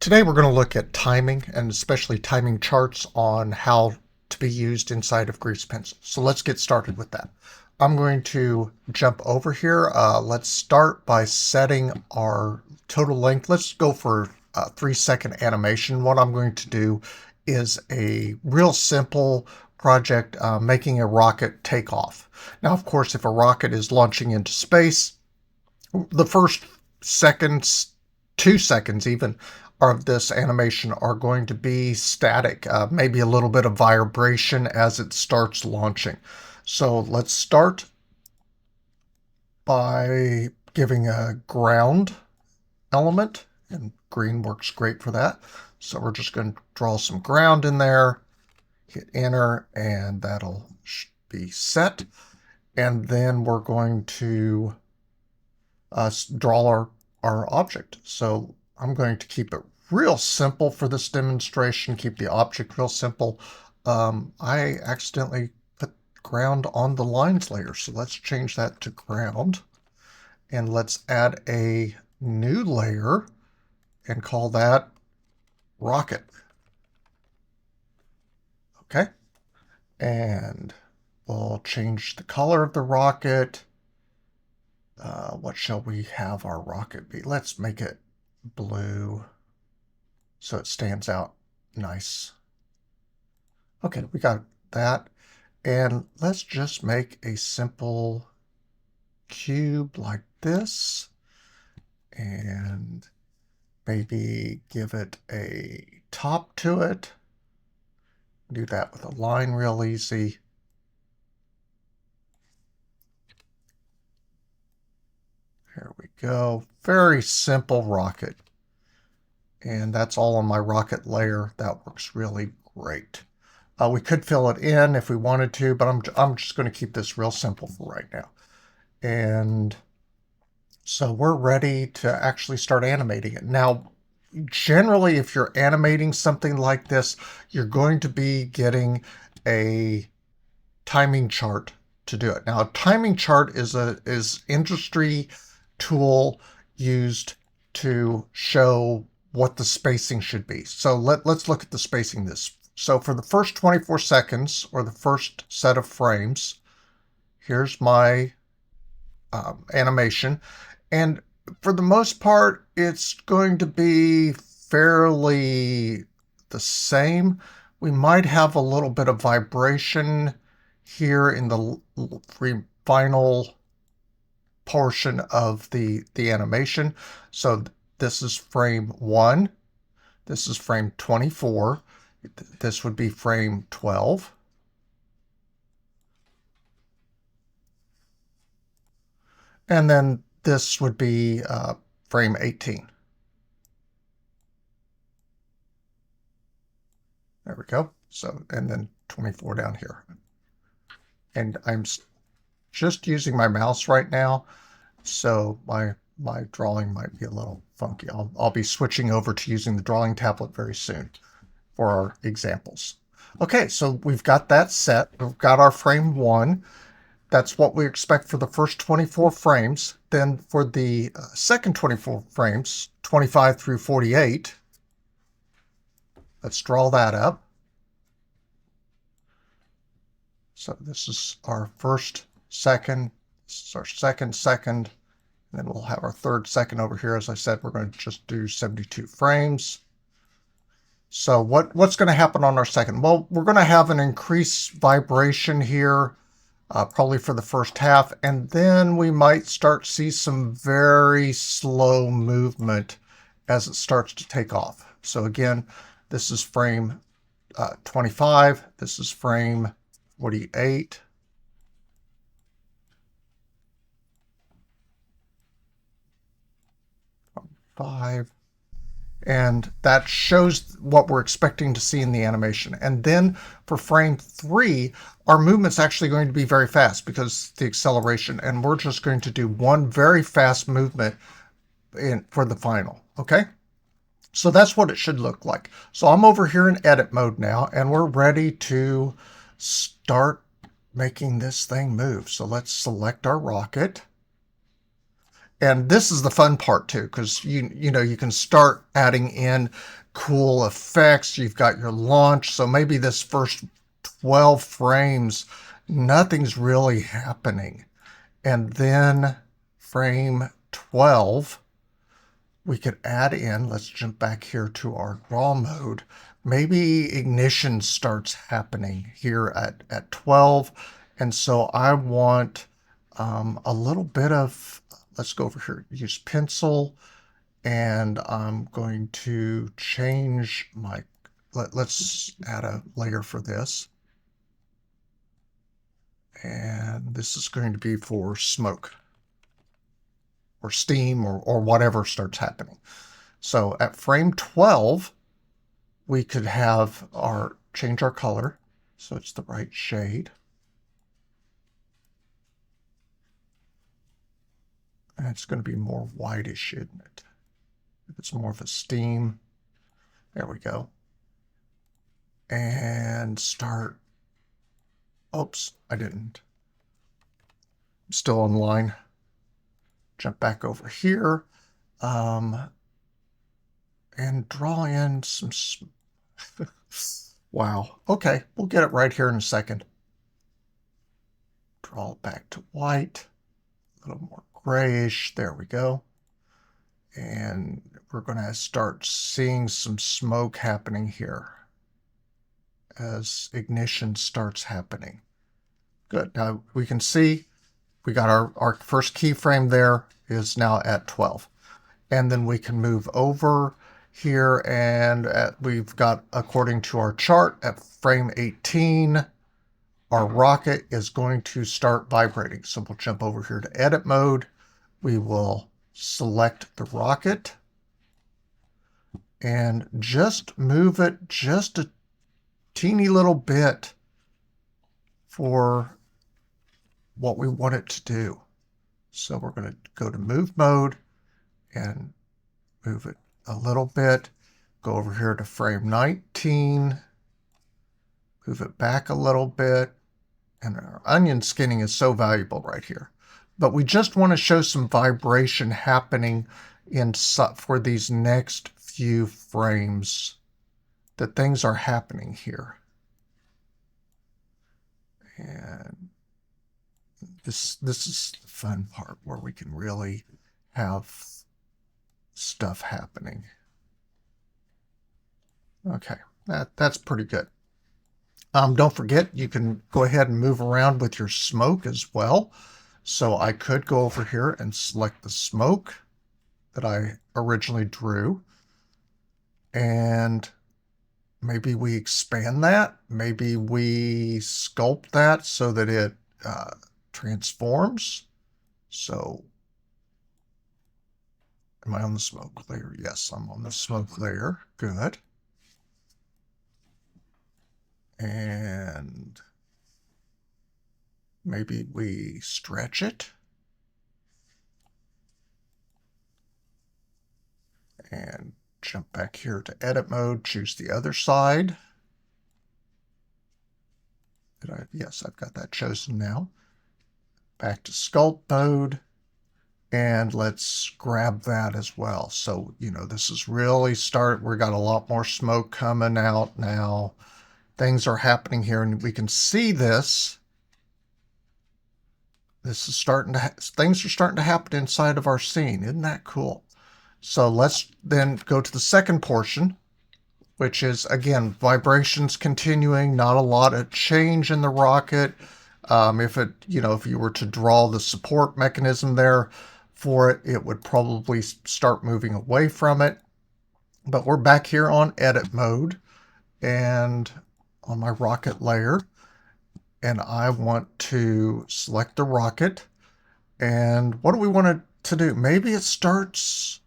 Today we're going to look at timing and especially timing charts on how to be used inside of Grease Pencil. So let's get started with that. I'm going to jump over here. Let's start by setting our total length. Let's go for a 3-second animation. What I'm going to do is a real simple project, making a rocket take off. Now, of course, if a rocket is launching into space, the first seconds, 2 seconds even, of this animation are going to be static, maybe a little bit of vibration as it starts launching. So let's start by giving a ground element, and green works great for that. So we're just going to draw some ground in there, hit enter, and that'll be set. And then we're going to draw our object. So I'm going to keep it real simple for this demonstration, keep the object real simple. I accidentally put ground on the lines layer, so let's change that to ground. And let's add a new layer and call that rocket. Okay. And we'll change the color of the rocket. What shall we have our rocket be? Let's make it blue so it stands out nice. Okay, we got that. And let's just make a simple cube like this and maybe give it a top to it. Do that with a line real easy. There we go. Very simple rocket. And that's all on my rocket layer. That works really great. We could fill it in if we wanted to, but I'm just going to keep this real simple for right now. And so we're ready to actually start animating it. Now, generally, if you're animating something like this, you're going to be getting a timing chart to do it. Now, a timing chart is industry tool used to show what the spacing should be. So let's look at the spacing this. So for the first 24 seconds, or the first set of frames, here's my animation. And for the most part, it's going to be fairly the same. We might have a little bit of vibration here in the final portion of the animation. So this is frame 1. This is frame 24. This would be frame 12. And then this would be frame 18. There we go. So, and then 24 down here. And I'm just using my mouse right now, so my drawing might be a little funky. I'll be switching over to using the drawing tablet very soon for our examples. Okay, so we've got that set. We've got our frame 1. That's what we expect for the first 24 frames. Then for the second 24 frames, 25 through 48, let's draw that up. So this is our first second, this is our second, and then we'll have our third second over here. As I said, we're going to just do 72 frames. So what's going to happen on our second? Well, we're going to have an increased vibration here, probably for the first half, and then we might start to see some very slow movement as it starts to take off. So again, this is frame 25. This is frame 48. And that shows what we're expecting to see in the animation. And then for frame 3, our movement's actually going to be very fast because the acceleration, and we're just going to do one very fast movement for the final. Okay, so that's what it should look like. So I'm over here in edit mode now, and we're ready to start making this thing move. So let's select our rocket. And this is the fun part too, because you know you can start adding in cool effects. You've got your launch, so maybe this first 12 frames, nothing's really happening. And then frame 12, we could add in, let's jump back here to our draw mode. Maybe ignition starts happening here at 12. And so I want a little bit of, let's go over here, use pencil, and I'm going to change my, let's add a layer for this. And this is going to be for smoke or steam or whatever starts happening. So at frame 12, we could have change our color so it's the right shade. And it's going to be more whitish, isn't it? If it's more of a steam, there we go. And start, oops, I didn't. I'm still online. Jump back over here. And draw in some, wow. Okay, we'll get it right here in a second. Draw it back to white, a little more grayish, there we go. And we're gonna start seeing some smoke happening here as ignition starts happening. Good, now we can see we got our first keyframe there is now at 12. And then we can move over here and we've got, according to our chart, at frame 18, our rocket is going to start vibrating. So we'll jump over here to edit mode. We will select the rocket and just move it just a teeny little bit for what we want it to do. So we're going to go to move mode and move it a little bit. Go over here to frame 19, move it back a little bit. And our onion skinning is so valuable right here. But we just want to show some vibration happening for these next few frames, that things are happening here. And this is the fun part where we can really have stuff happening. Okay, that's pretty good. Don't forget, you can go ahead and move around with your smoke as well. So I could go over here and select the smoke that I originally drew. And maybe we expand that. Maybe we sculpt that so that it transforms. So am I on the smoke layer? Yes, I'm on the smoke layer. Good. And maybe we stretch it. And jump back here to edit mode, choose the other side. Yes, I've got that chosen now. Back to sculpt mode. And let's grab that as well. So, you know, this is really we got a lot more smoke coming out now. Things are happening here, and we can see this. This is things are starting to happen inside of our scene. Isn't that cool? So let's then go to the second portion, which is, again, vibrations continuing, not a lot of change in the rocket. If you were to draw the support mechanism there for it, it would probably start moving away from it. But we're back here on edit mode and on my rocket layer, and I want to select the rocket. And what do we want it to do? Maybe it starts,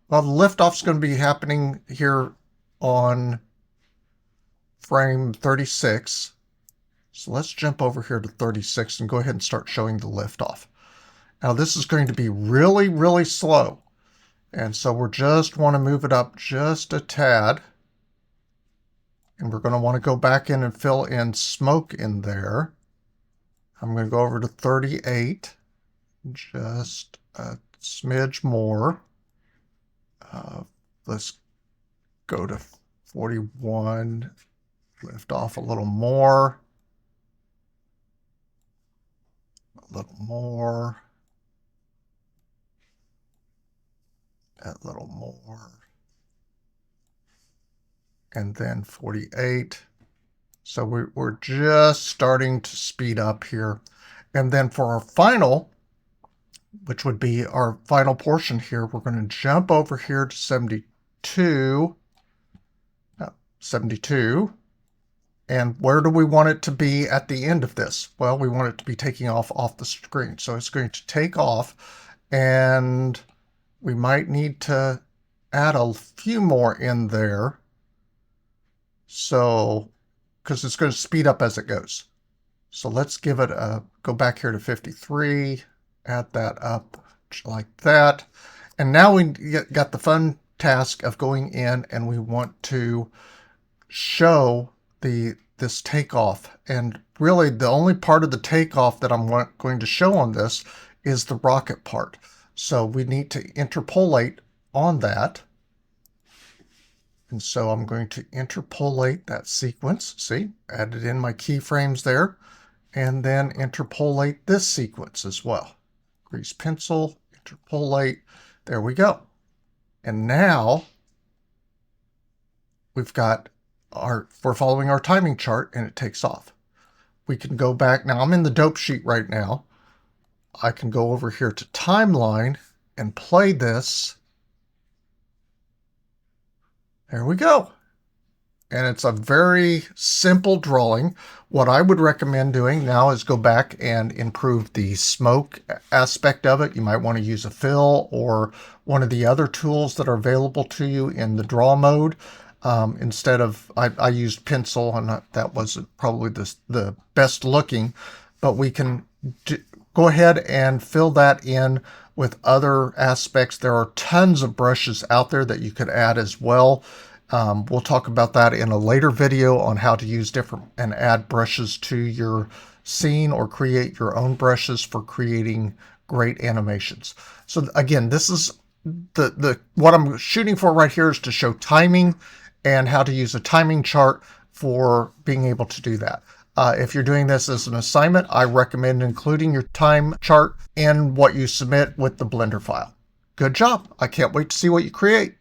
well, the liftoff's going to be happening here on frame 36. So let's jump over here to 36 and go ahead and start showing the liftoff. Now this is going to be really, really slow. And so we just want to move it up just a tad. And we're going to want to go back in and fill in smoke in there. I'm going to go over to 38, just a smidge more. Let's go to 41, lift off a little more, a little more, a little more, and then 48. So we're just starting to speed up here. And then for our final, which would be our final portion here, we're going to jump over here to 72. 72. And where do we want it to be at the end of this? Well, we want it to be taking off the screen. So it's going to take off, and we might need to add a few more in there. So, because it's going to speed up as it goes. So let's give it a, go back here to 53, add that up like that. And now we got the fun task of going in and we want to show this takeoff. And really the only part of the takeoff that I'm going to show on this is the rocket part. So we need to interpolate on that. And so I'm going to interpolate that sequence. See, added in my keyframes there. And then interpolate this sequence as well. Grease pencil, interpolate. There we go. And now we've got we're following our timing chart and it takes off. We can go back. Now I'm in the dope sheet right now. I can go over here to timeline and play this. There we go. And it's a very simple drawing. What I would recommend doing now is go back and improve the smoke aspect of it. You might want to use a fill or one of the other tools that are available to you in the draw mode. Instead of, I used pencil, and that wasn't probably the best looking, but we can go ahead and fill that in with other aspects. There are tons of brushes out there that you could add as well. We'll talk about that in a later video on how to use different and add brushes to your scene or create your own brushes for creating great animations. So again, this is what I'm shooting for right here is to show timing and how to use a timing chart for being able to do that. If you're doing this as an assignment, I recommend including your time chart in what you submit with the Blender file. Good job. I can't wait to see what you create.